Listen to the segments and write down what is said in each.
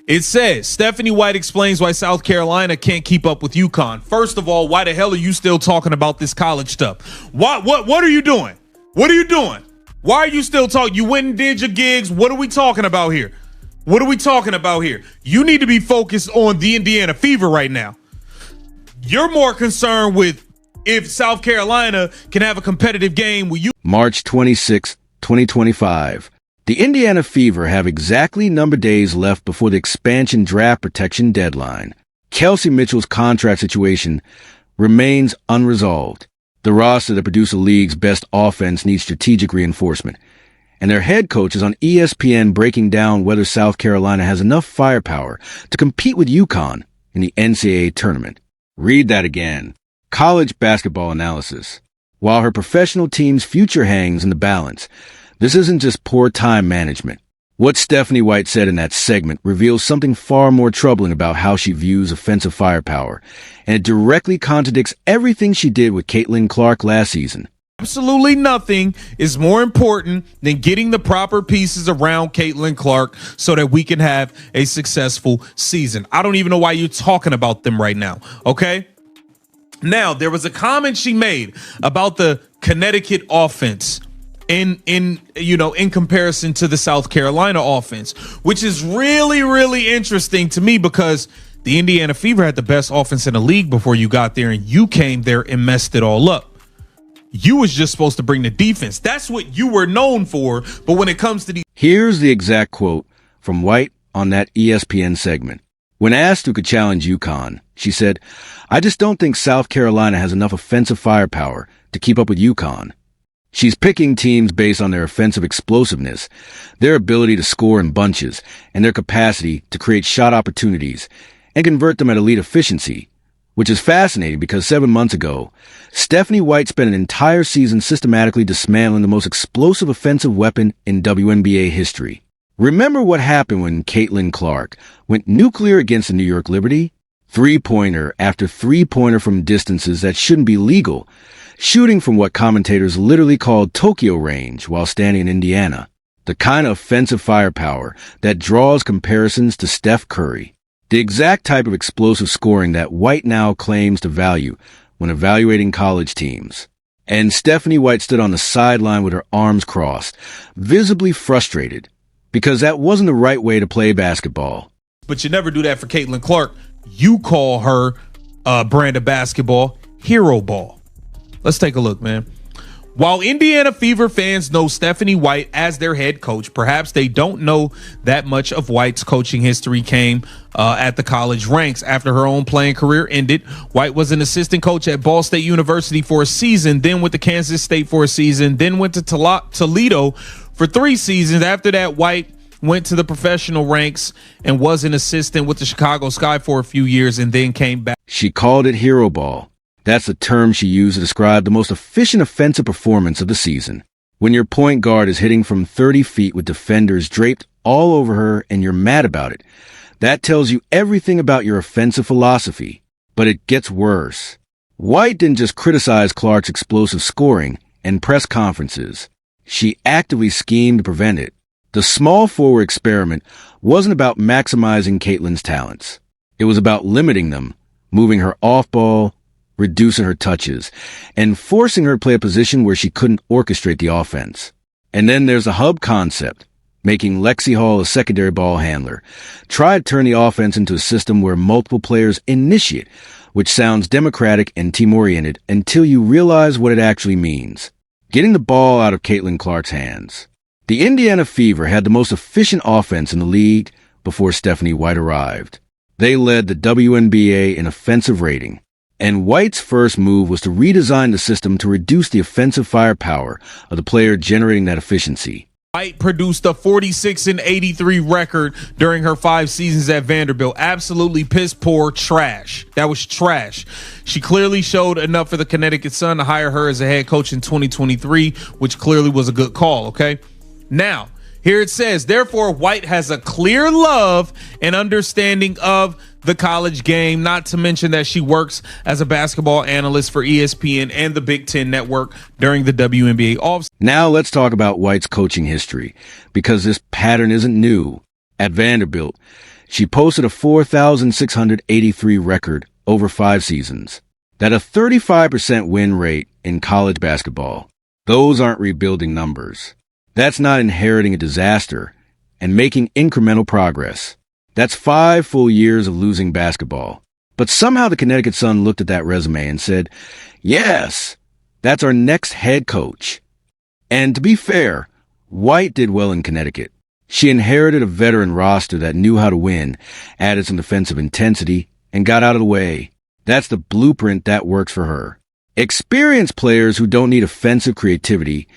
It says, Stephanie White explains why South Carolina can't keep up with UConn. First of all, why the hell are you still talking about this college stuff? What are you doing? What are you doing? Why are you still talking? You went and did your gigs. What are we talking about here? What are we talking about here? You need to be focused on the Indiana Fever right now. You're more concerned with if South Carolina can have a competitive game with you. March 26, 2025. The Indiana Fever have exactly number days left before the expansion draft protection deadline. Kelsey Mitchell's contract situation remains unresolved. The roster that produced the league's best offense needs strategic reinforcement. And their head coach is on ESPN breaking down whether South Carolina has enough firepower to compete with UConn in the NCAA tournament. Read that again. College basketball analysis. While her professional team's future hangs in the balance, this isn't just poor time management. What Stephanie White said in that segment reveals something far more troubling about how she views offensive firepower, and it directly contradicts everything she did with Caitlin Clark last season. Absolutely nothing is more important than getting the proper pieces around Caitlin Clark so that we can have a successful season. I don't even know why you're talking about them right now, okay? Now, there was a comment she made about the Connecticut offense in comparison to the South Carolina offense, which is really, really interesting to me because the Indiana Fever had the best offense in the league before you got there, and you came there and messed it all up. You was just supposed to bring the defense. That's what you were known for. But when it comes to Here's the exact quote from White on that ESPN segment. When asked who could challenge UConn, she said, "I just don't think South Carolina has enough offensive firepower to keep up with UConn." She's picking teams based on their offensive explosiveness, their ability to score in bunches, and their capacity to create shot opportunities and convert them at elite efficiency, which is fascinating because 7 months ago, Stephanie White spent an entire season systematically dismantling the most explosive offensive weapon in WNBA history. Remember what happened when Caitlin Clark went nuclear against the New York Liberty? Three-pointer after three-pointer from distances that shouldn't be legal, shooting from what commentators literally called Tokyo range while standing in Indiana. The kind of offensive firepower that draws comparisons to Steph Curry. The exact type of explosive scoring that White now claims to value when evaluating college teams. And Stephanie White stood on the sideline with her arms crossed, visibly frustrated, because that wasn't the right way to play basketball. But you never do that for Caitlin Clark. You call her brand of basketball hero ball. Let's take a look, man. While Indiana Fever fans know Stephanie White as their head coach, perhaps they don't know that much of White's coaching history came at the college ranks. After her own playing career ended, White was an assistant coach at Ball State University for a season, then went to Kansas State for a season, then went to Toledo for 3 seasons. After that, White went to the professional ranks and was an assistant with the Chicago Sky for a few years and then came back. She called it hero ball. That's the term she used to describe the most efficient offensive performance of the season. When your point guard is hitting from 30 feet with defenders draped all over her and you're mad about it, that tells you everything about your offensive philosophy. But it gets worse. White didn't just criticize Clark's explosive scoring in press conferences. She actively schemed to prevent it. The small forward experiment wasn't about maximizing Caitlin's talents. It was about limiting them, moving her off ball, reducing her touches, and forcing her to play a position where she couldn't orchestrate the offense. And then there's the hub concept, making Lexi Hall a secondary ball handler. Try to turn the offense into a system where multiple players initiate, which sounds democratic and team-oriented until you realize what it actually means. Getting the ball out of Caitlin Clark's hands. The Indiana Fever had the most efficient offense in the league before Stephanie White arrived. They led the WNBA in offensive rating. And White's first move was to redesign the system to reduce the offensive firepower of the player generating that efficiency. White produced a 46-83 record during her 5 seasons at Vanderbilt. Absolutely piss poor trash. That was trash. She clearly showed enough for the Connecticut Sun to hire her as a head coach in 2023, which clearly was a good call, okay? Now, here it says, therefore, White has a clear love and understanding of the college game, not to mention that she works as a basketball analyst for ESPN and the Big Ten Network during the WNBA offseason. Now let's talk about White's coaching history, because this pattern isn't new. At Vanderbilt, She posted a 4,683 record over 5 seasons. That's a 35% win rate in college basketball. Those aren't rebuilding numbers. That's not inheriting a disaster and making incremental progress. That's 5 full years of losing basketball. But somehow the Connecticut Sun looked at that resume and said, yes, that's our next head coach. And to be fair, White did well in Connecticut. She inherited a veteran roster that knew how to win, added some defensive intensity, and got out of the way. That's the blueprint that works for her. Experienced players who don't need offensive creativity,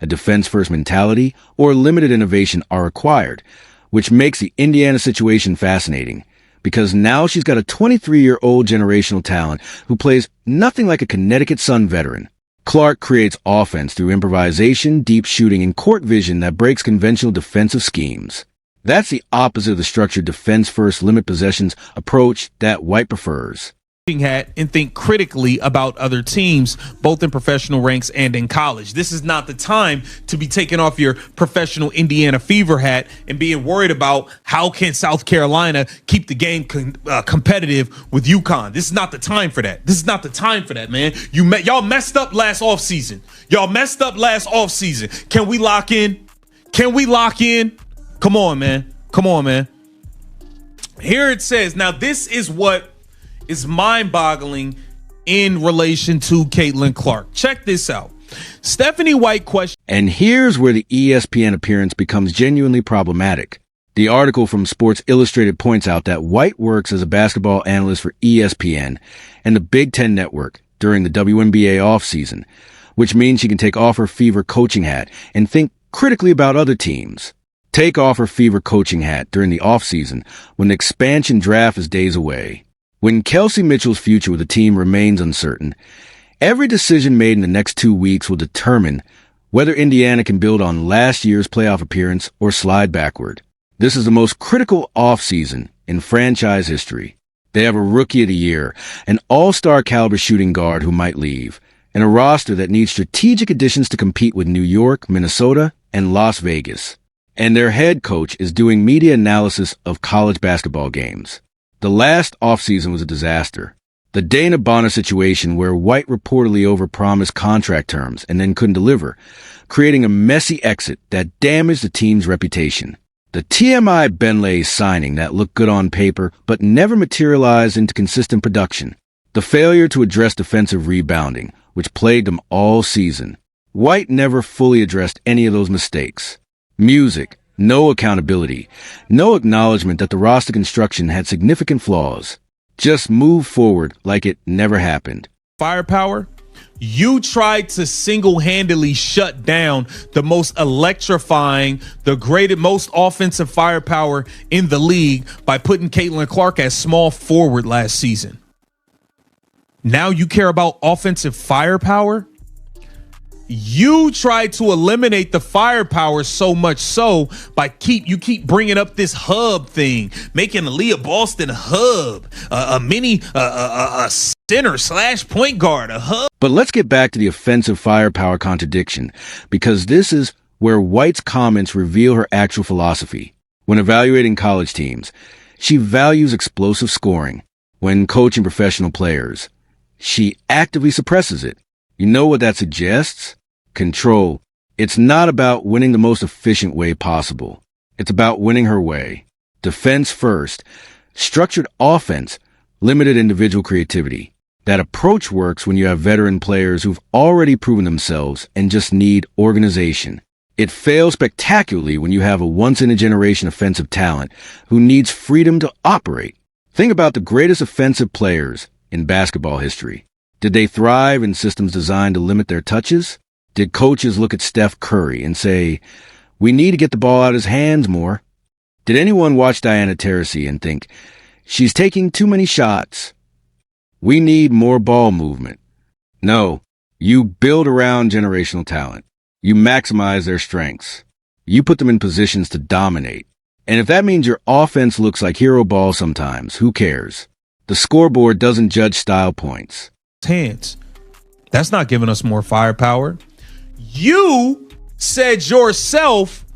a defense-first mentality, or limited innovation are required, which makes the Indiana situation fascinating, because now she's got a 23-year-old generational talent who plays nothing like a Connecticut Sun veteran. Clark creates offense through improvisation, deep shooting, and court vision that breaks conventional defensive schemes. That's the opposite of the structured defense-first limit possessions approach that White prefers. Hat and think critically about other teams, both in professional ranks and in college. This is not the time to be taking off your professional Indiana Fever hat and being worried about how can South Carolina keep the game competitive with UConn. This is not the time for that. This is not the time for that, man. Y'all messed up last offseason. Can we lock in? Come on, man. Here it says, now this is what is mind-boggling in relation to Caitlin Clark. Check this out. Stephanie White question. And here's where the ESPN appearance becomes genuinely problematic. The article from Sports Illustrated points out that White works as a basketball analyst for ESPN and the Big Ten Network during the WNBA offseason, which means she can take off her Fever coaching hat and think critically about other teams. Take off her Fever coaching hat during the offseason when the expansion draft is days away. When Kelsey Mitchell's future with the team remains uncertain, every decision made in the next 2 weeks will determine whether Indiana can build on last year's playoff appearance or slide backward. This is the most critical offseason in franchise history. They have a Rookie of the Year, an all-star caliber shooting guard who might leave, and a roster that needs strategic additions to compete with New York, Minnesota, and Las Vegas. And their head coach is doing media analysis of college basketball games. The last offseason was a disaster. The Dana Bonner situation where White reportedly overpromised contract terms and then couldn't deliver, creating a messy exit that damaged the team's reputation. The TMI Benlay signing that looked good on paper but never materialized into consistent production. The failure to address defensive rebounding, which plagued them all season. White never fully addressed any of those mistakes. Music. No accountability, no acknowledgement that the roster construction had significant flaws. Just move forward like it never happened. Firepower. You tried to single-handedly shut down the most electrifying, the greatest, most offensive firepower in the league by putting Caitlin Clark as small forward last season. Now you care about offensive firepower? You try to eliminate the firepower so much so by you keep bringing up this hub thing, making Aaliyah Boston a hub, a mini center / point guard, a hub. But let's get back to the offensive firepower contradiction, because this is where White's comments reveal her actual philosophy. When evaluating college teams, she values explosive scoring. When coaching professional players, she actively suppresses it. You know what that suggests? Control. It's not about winning the most efficient way possible. It's about winning her way. Defense first. Structured offense. Limited individual creativity. That approach works when you have veteran players who've already proven themselves and just need organization. It fails spectacularly when you have a once-in-a-generation offensive talent who needs freedom to operate. Think about the greatest offensive players in basketball history. Did they thrive in systems designed to limit their touches? Did coaches look at Steph Curry and say, we need to get the ball out of his hands more? Did anyone watch Diana Taurasi and think, she's taking too many shots? We need more ball movement. No, you build around generational talent. You maximize their strengths. You put them in positions to dominate. And if that means your offense looks like hero ball sometimes, who cares? The scoreboard doesn't judge style points. Hands. That's not giving us more firepower. You said yourself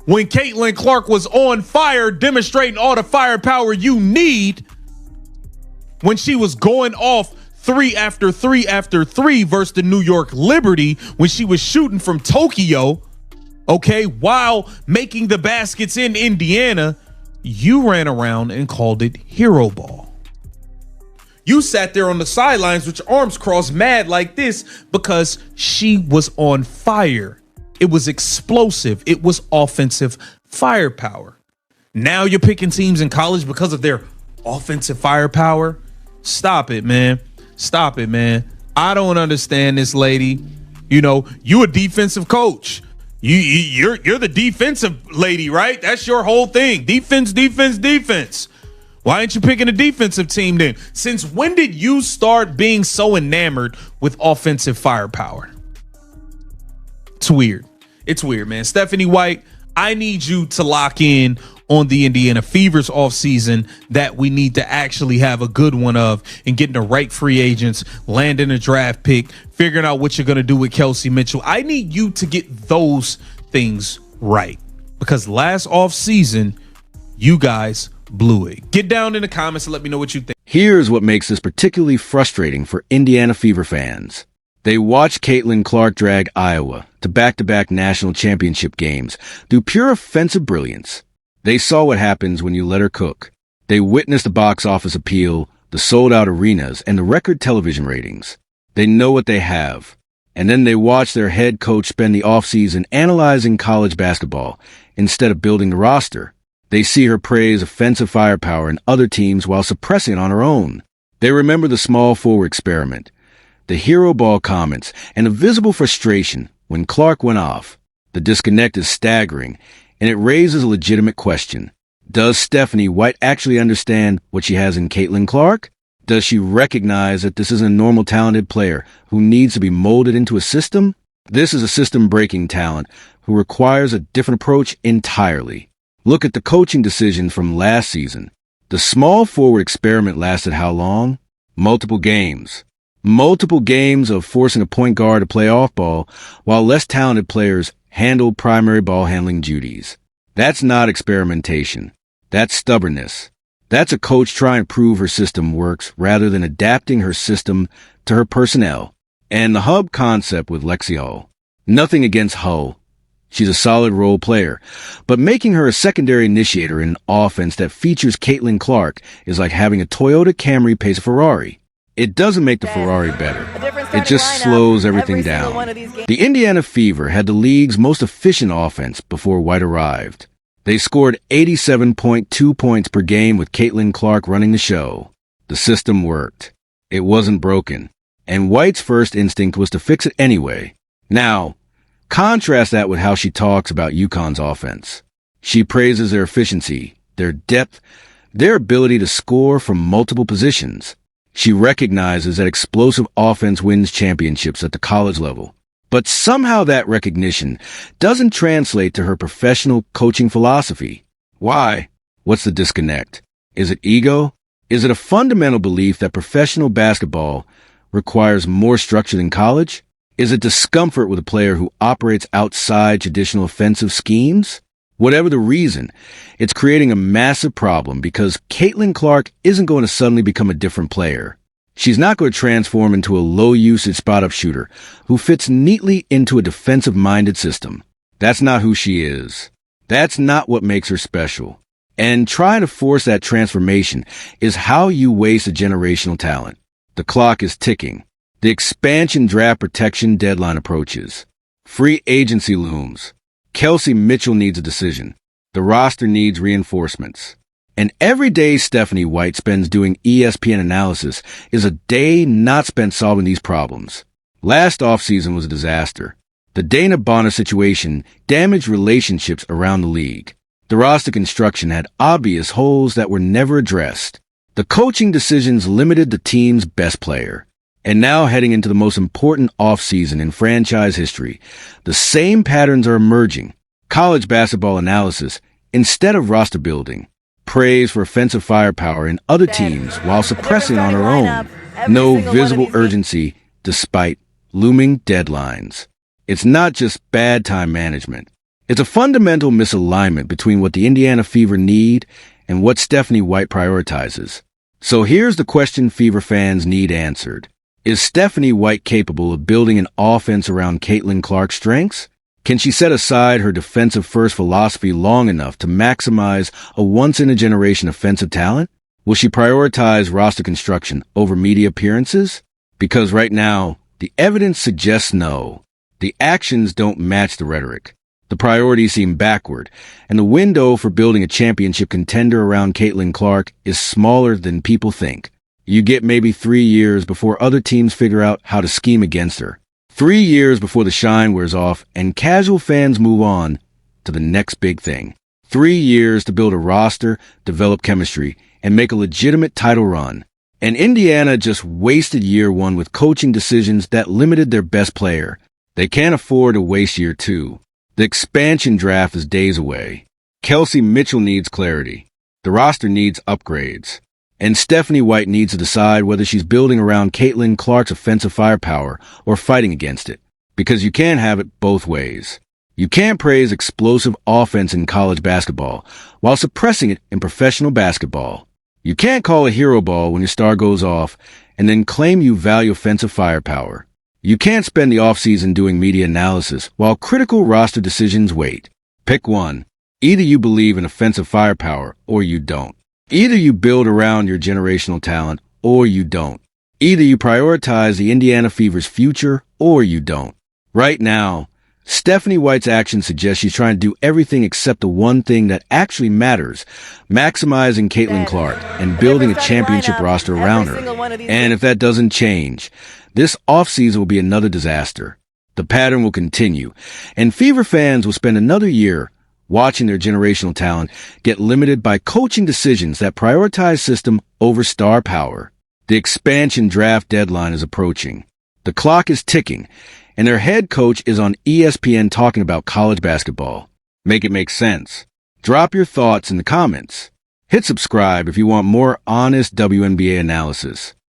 when Caitlin Clark was on fire, demonstrating all the firepower you need, when she was going off 3 after 3 after 3 versus the New York Liberty, when she was shooting from Tokyo, okay, while making the baskets in Indiana, you ran around and called it hero ball. You sat there on the sidelines with your arms crossed mad like this because she was on fire. It was explosive. It was offensive firepower. Now you're picking teams in college because of their offensive firepower. Stop it, man. Stop it, man. I don't understand this lady. You know, you a defensive coach. You're the defensive lady, right? That's your whole thing. Defense, defense, defense. Why ain't you picking a defensive team then? Since when did you start being so enamored with offensive firepower? It's weird. It's weird, man. Stephanie White, I need you to lock in on the Indiana Fever's offseason that we need to actually have a good one of, and getting the right free agents, landing a draft pick, figuring out what you're going to do with Kelsey Mitchell. I need you to get those things right, because last offseason, you guys blew it. Get down in the comments and let me know what you think. Here's what makes this particularly frustrating for Indiana Fever fans. They watched Caitlin Clark drag Iowa to back-to-back national championship games through pure offensive brilliance. They saw what happens when you let her cook. They witnessed the box office appeal, the sold-out arenas, and the record television ratings. They know what they have. And then they watch their head coach spend the offseason analyzing college basketball instead of building the roster. They see her praise offensive firepower in other teams while suppressing it on her own. They remember the small forward experiment, the hero ball comments, and the visible frustration when Clark went off. The disconnect is staggering, and it raises a legitimate question. Does Stephanie White actually understand what she has in Caitlin Clark? Does she recognize that this is a normal, talented player who needs to be molded into a system? This is a system-breaking talent who requires a different approach entirely. Look at the coaching decisions from last season. The small forward experiment lasted how long? Multiple games. Multiple games of forcing a point guard to play off ball while less talented players handled primary ball handling duties. That's not experimentation. That's stubbornness. That's a coach trying to prove her system works rather than adapting her system to her personnel. And the hub concept with Lexi Hull. Nothing against Hull. She's a solid role player, but making her a secondary initiator in an offense that features Caitlin Clark is like having a Toyota Camry pace a Ferrari. It doesn't make the Ferrari better. It just slows everything down. The Indiana Fever had the league's most efficient offense before White arrived. They scored 87.2 points per game with Caitlin Clark running the show. The system worked. It wasn't broken. And White's first instinct was to fix it anyway. Now, contrast that with how she talks about UConn's offense. She praises their efficiency, their depth, their ability to score from multiple positions. She recognizes that explosive offense wins championships at the college level. But somehow that recognition doesn't translate to her professional coaching philosophy. Why? What's the disconnect? Is it ego? Is it a fundamental belief that professional basketball requires more structure than college? Is it discomfort with a player who operates outside traditional offensive schemes? Whatever the reason, it's creating a massive problem because Caitlin Clark isn't going to suddenly become a different player. She's not going to transform into a low-usage spot-up shooter who fits neatly into a defensive-minded system. That's not who she is. That's not what makes her special. And trying to force that transformation is how you waste a generational talent. The clock is ticking. The expansion draft protection deadline approaches. Free agency looms. Kelsey Mitchell needs a decision. The roster needs reinforcements. And every day Stephanie White spends doing ESPN analysis is a day not spent solving these problems. Last offseason was a disaster. The Dana Bonner situation damaged relationships around the league. The roster construction had obvious holes that were never addressed. The coaching decisions limited the team's best player. And now heading into the most important offseason in franchise history, the same patterns are emerging. College basketball analysis instead of roster building. Praise for offensive firepower in other teams while suppressing on her own. No visible urgency despite looming deadlines. It's not just bad time management. It's a fundamental misalignment between what the Indiana Fever need and what Stephanie White prioritizes. So here's the question Fever fans need answered. Is Stephanie White capable of building an offense around Caitlin Clark's strengths? Can she set aside her defensive-first philosophy long enough to maximize a once-in-a-generation offensive talent? Will she prioritize roster construction over media appearances? Because right now, the evidence suggests no. The actions don't match the rhetoric. The priorities seem backward, and the window for building a championship contender around Caitlin Clark is smaller than people think. You get maybe 3 years before other teams figure out how to scheme against her. 3 years before the shine wears off and casual fans move on to the next big thing. 3 years to build a roster, develop chemistry, and make a legitimate title run. And Indiana just wasted year one with coaching decisions that limited their best player. They can't afford to waste year two. The expansion draft is days away. Kelsey Mitchell needs clarity. The roster needs upgrades. And Stephanie White needs to decide whether she's building around Caitlin Clark's offensive firepower or fighting against it. Because you can't have it both ways. You can't praise explosive offense in college basketball while suppressing it in professional basketball. You can't call a hero ball when your star goes off and then claim you value offensive firepower. You can't spend the offseason doing media analysis while critical roster decisions wait. Pick one. Either you believe in offensive firepower or you don't. Either you build around your generational talent or you don't. Either you prioritize the Indiana Fever's future or you don't. Right now, Stephanie White's actions suggest she's trying to do everything except the one thing that actually matters, maximizing Caitlin Clark and building a championship roster around her. And if that doesn't change, this offseason will be another disaster. The pattern will continue, and Fever fans will spend another year watching their generational talent get limited by coaching decisions that prioritize system over star power. The expansion draft deadline is approaching. The clock is ticking, and their head coach is on ESPN talking about college basketball. Make it make sense. Drop your thoughts in the comments. Hit subscribe if you want more honest WNBA analysis.